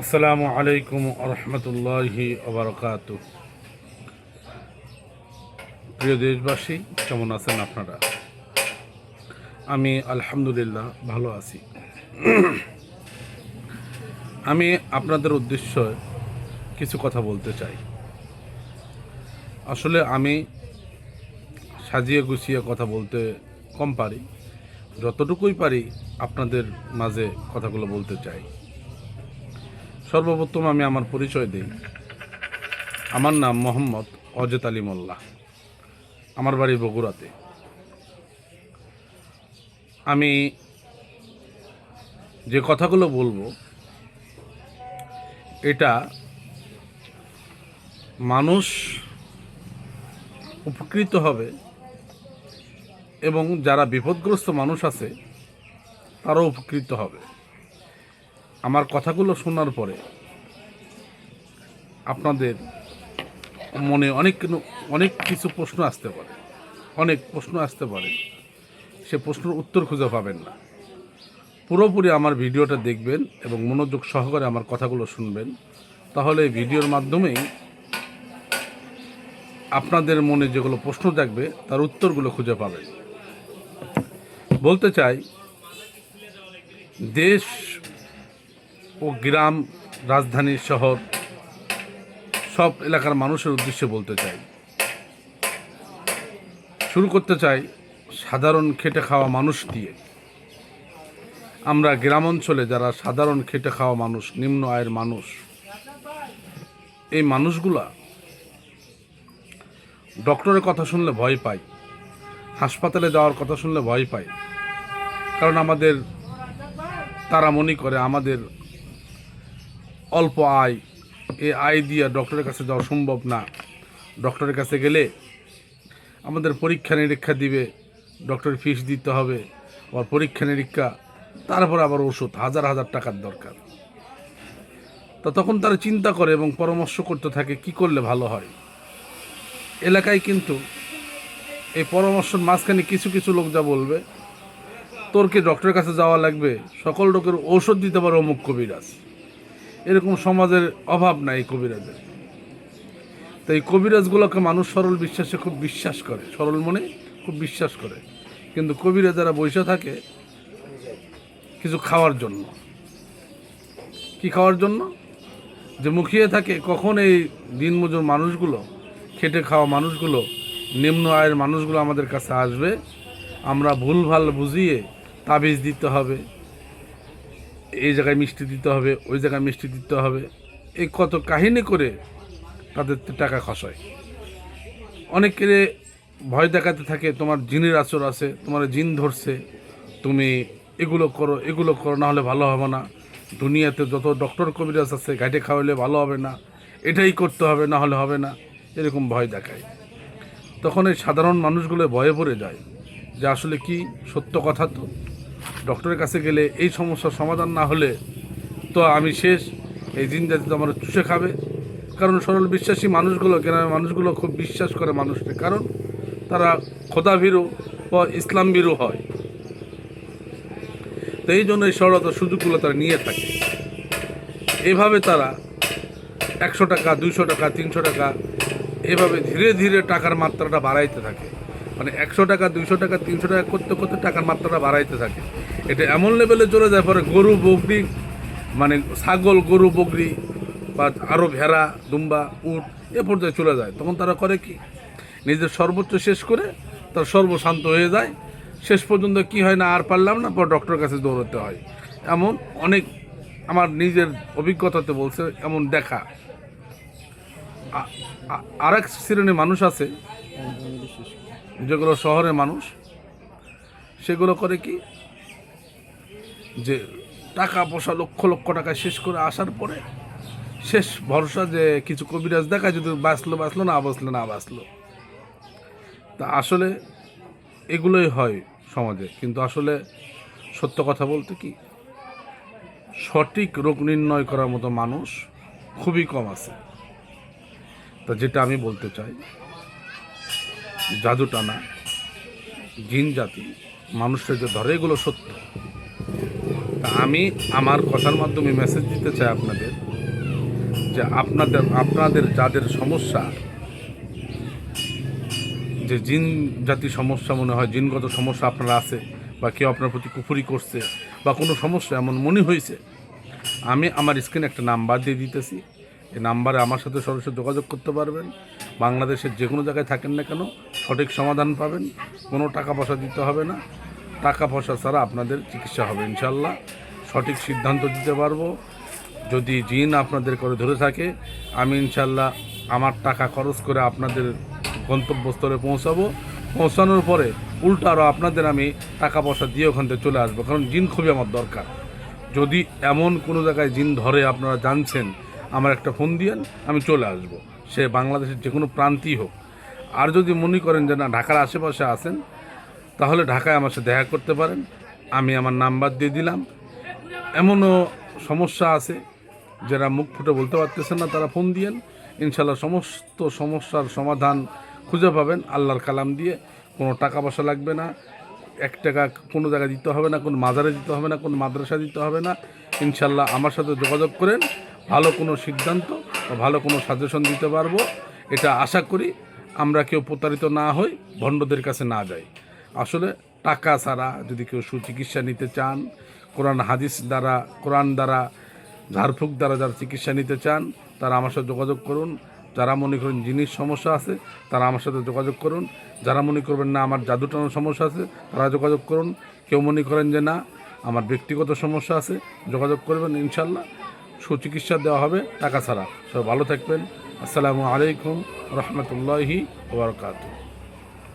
আসসালামু আলাইকুম রহমতুল্লাহি ওবরকাতু। প্রিয় দেশবাসী, কেমন আছেন আপনারা? আমি আলহামদুলিল্লাহ ভালো আছি। আমি আপনাদের উদ্দেশ্যে কিছু কথা বলতে চাই। আসলে আমি সাজিয়ে গুছিয়ে কথা বলতে কম পারি, যতটুকুই পারি আপনাদের মাঝে কথাগুলো বলতে চাই। সর্বপ্রথম আমি আমার পরিচয় দিই। আমার নাম মোহাম্মদ অজেত আলী মোল্লা। আমার বাড়ি বগুড়াতে। আমি যে কথাগুলো বলবো এটা মানুষ উপকৃত হবে এবং যারা বিপদগ্রস্ত মানুষ আছে তারাও উপকৃত হবে। আমার কথাগুলো শোনার পরে আপনাদের মনে অনেক কিছু প্রশ্ন আসতে পারে, সে প্রশ্নের উত্তর খুঁজে পাবেন না। পুরোপুরি আমার ভিডিওটা দেখবেন এবং মনোযোগ সহকারে আমার কথাগুলো শুনবেন, তাহলে এই ভিডিওর মাধ্যমেই আপনাদের মনে যেগুলো প্রশ্ন জাগবে তার উত্তরগুলো খুঁজে পাবেন। বলতে চাই, দেশ ও গ্রাম, রাজধানী, শহর সব এলাকার মানুষের উদ্দেশ্যে বলতে চাই। শুরু করতে চাই সাধারণ খেটে খাওয়া মানুষ দিয়ে। আমরা গ্রাম অঞ্চলে যারা সাধারণ খেটে খাওয়া মানুষ, নিম্ন আয়ের মানুষ, এই মানুষগুলা ডক্টরের কথা শুনলে ভয় পাই, হাসপাতালে যাওয়ার কথা শুনলে ভয় পাই। কারণ তারা মনে করে আমাদের অল্প আয়, এই আয় দিয়ে ডক্টরের কাছে যাওয়া সম্ভব না। ডক্টরের কাছে গেলে আমাদের পরীক্ষা নিরীক্ষা দিবে, ডক্টরের ফিস দিতে হবে, আবার পরীক্ষা নিরীক্ষা, তারপর আবার ওষুধ, হাজার হাজার টাকার দরকার। তখন তারা চিন্তা করে এবং পরামর্শ করতে থাকে কি করলে ভালো হয়। এলাকায় কিন্তু এই পরামর্শের মাঝখানে কিছু কিছু লোক যা বলবে, তোর কি ডক্টরের কাছে যাওয়া লাগবে, সকল রোগের ঔষধ দিতে পারে অমুক কবিরাজ। এরকম সমাজের অভাব নাই কবিরাজের। তো এই কবিরাজগুলোকে মানুষ সরল বিশ্বাসে খুব বিশ্বাস করে, সরল মনে খুব বিশ্বাস করে। কিন্তু কবিরাজারা বসে থাকে কিছু খাওয়ার জন্য। কি খাওয়ার জন্য? যে মুখিয়ে থাকে কখন এই দিনমজুর মানুষগুলো, খেটে খাওয়া মানুষগুলো, নিম্ন আয়ের মানুষগুলো আমাদের কাছে আসবে, আমরা ভুলভাল বুঝিয়ে তাবিজ দিতে হবে, এই জায়গায় মিষ্টি দিতে হবে, ওই জায়গায় মিষ্টি দিতে হবে, এই কত কাহিনী করে তাদের টাকা খসায়। অনেকের ভয় দেখাতে থাকে, তোমার জিনের আচর আছে, তোমার জিন ধরছে, তুমি এগুলো করো, না হলে ভালো হবে না। দুনিয়াতে যত ডক্টর কবিরাজ আছে ঘাটে খাওয়ালে ভালো হবে না, এটাই করতে হবে, না হলে হবে না, এরকম ভয় দেখায়। তখন এই সাধারণ মানুষগুলো ভয়ে পড়ে যায় যে আসলে কি সত্য কথা। তো ডক্টরের কাছে গেলে এই সমস্যার সমাধান না হলে তো আমি শেষ, এই জিন জাতি তো আমার চুষে খাবে। কারণ সরল বিশ্বাসী মানুষগুলো, গ্রামের মানুষগুলো খুব বিশ্বাস করে মানুষকে, কারণ তারা খোদা ভীরু বা ইসলাম ভীরু হয়। তো এই জন্য এই সরলতার সুযোগগুলো তারা নিয়ে থাকে। এভাবে তারা 100 টাকা, 200 টাকা, 300 টাকা, এভাবে ধীরে ধীরে টাকার মাত্রাটা বাড়াইতে থাকে। মানে 100 টাকা, 200 টাকা, 300 টাকা করতে করতে টাকার মাত্রাটা বাড়াইতে থাকে। এটা এমন লেভেলে চলে যায়, পরে গরু বকরি, মানে ছাগল, গরু, বকরি বা আরও ভেড়া, দুম্বা, উট এ পর্যায়ে চলে যায়। তখন তারা করে কি, নিজের সর্বোচ্চ শেষ করে তার সর্বশান্ত হয়ে যায়। শেষ পর্যন্ত কি হয় না, আর পারলাম না, পর ডক্টরের কাছে দৌড়াতে হয়। এমন অনেক আমার নিজের অভিজ্ঞতাতে বলছে, এমন দেখা। আর এক শ্রেণীর মানুষ আছে যেগুলো শহরের মানুষ, সেগুলো করে কি, যে টাকা পয়সা লক্ষ লক্ষ টাকা শেষ করে আসার পরে শেষ ভরসা যে কিছু কবিরাজ দেখায়, যদি বাঁচলো, না বাঁচলো। তা আসলে এগুলোই হয় সমাজে। কিন্তু আসলে সত্য কথা বলতে কি, সঠিক রোগ নির্ণয় করার মতো মানুষ খুবই কম আছে। তা যেটা আমি বলতে চাই, জাদু টানা, জিন জাতি মানুষের যে ধরে, এগুলো সত্য। তা আমি আমার কথার মাধ্যমে মেসেজ দিতে চাই আপনাদের, যে আপনাদের যাদের সমস্যা, যে জিন জাতি সমস্যা মনে হয়, জিনগত সমস্যা আপনার আছে, বা কেউ আপনার প্রতি কুফরি করছে, বা কোনো সমস্যা এমন মনে হয়েছে, আমি আমার স্ক্রিনে একটা নাম্বার দিয়ে দিতেছি। এই নাম্বারে আমার সাথে সরাসরি যোগাযোগ করতে পারবেন। বাংলাদেশের যে কোনো জায়গায় থাকেন না কেন, সঠিক সমাধান পাবেন। কোনো টাকা পয়সা দিতে হবে না, টাকা পয়সা ছাড়া আপনাদের চিকিৎসা হবে ইনশাল্লাহ। সঠিক সিদ্ধান্ত দিতে পারবো। যদি জিন আপনাদের করে ধরে থাকে, আমি ইনশাল্লাহ আমার টাকা খরচ করে আপনাদের গন্তব্যস্থলে পৌঁছানোর পরে উল্টো আরও আপনাদের আমি টাকা পয়সা দিয়ে ওখান থেকে চলে আসবো, কারণ জিন খুবই আমার দরকার। যদি এমন কোনো জায়গায় জিন ধরে আপনারা জানছেন, আমার একটা ফোন দিয়েন, আমি চলে আসব, সে বাংলাদেশের যে কোনো প্রান্তেই হোক। আর যদি মনে করেন যে না ঢাকার আশেপাশে আছেন, তাহলে ঢাকায় আমার সাথে দেখা করতে পারেন। আমি আমার নাম্বার দিয়ে দিলাম। এমনও সমস্যা আছে যারা মুখ ফুটে বলতে পারতেছেন না, তারা ফোন দিয়েন, ইনশাল্লাহ সমস্ত সমস্যার সমাধান খুঁজে পাবেন আল্লাহর কালাম দিয়ে। কোনো টাকা পয়সা লাগবে না, 1 টাকা কোনো জায়গায় দিতে হবে না, কোনো মাজারে দিতে হবে না, কোনো মাদ্রাসা দিতে হবে না। ইনশাল্লাহ আমার সাথে যোগাযোগ করেন, ভালো কোনো সিদ্ধান্ত বা ভালো কোনো সাজেশন দিতে পারবো। এটা আশা করি আমরা কেউ প্রতারিত না হই, ভণ্ডদের কাছে না যাই। আসলে টাকা ছাড়া যদি কেউ সুচিকিৎসা নিতে চান, কোরআন দ্বারা ঝাড়ফুঁক দ্বারা যারা চিকিৎসা নিতে চান, তারা আমার সাথে যোগাযোগ করুন। যারা মনে করেন জিনিস সমস্যা আছে, তারা আমার সাথে যোগাযোগ করুন। যারা মনে করবেন না আমার জাদু টানোর সমস্যা আছে, তারা যোগাযোগ করুন। কেউ মনে করেন যে না আমার ব্যক্তিগত সমস্যা আছে, যোগাযোগ করবেন, ইনশাল্লাহ সুচিকিৎসা দেওয়া হবে টাকা ছাড়া। সব ভালো থাকবেন। আসসালামু আলাইকুম রহমতুল্লাহি ওয়া বারাকাতুহু।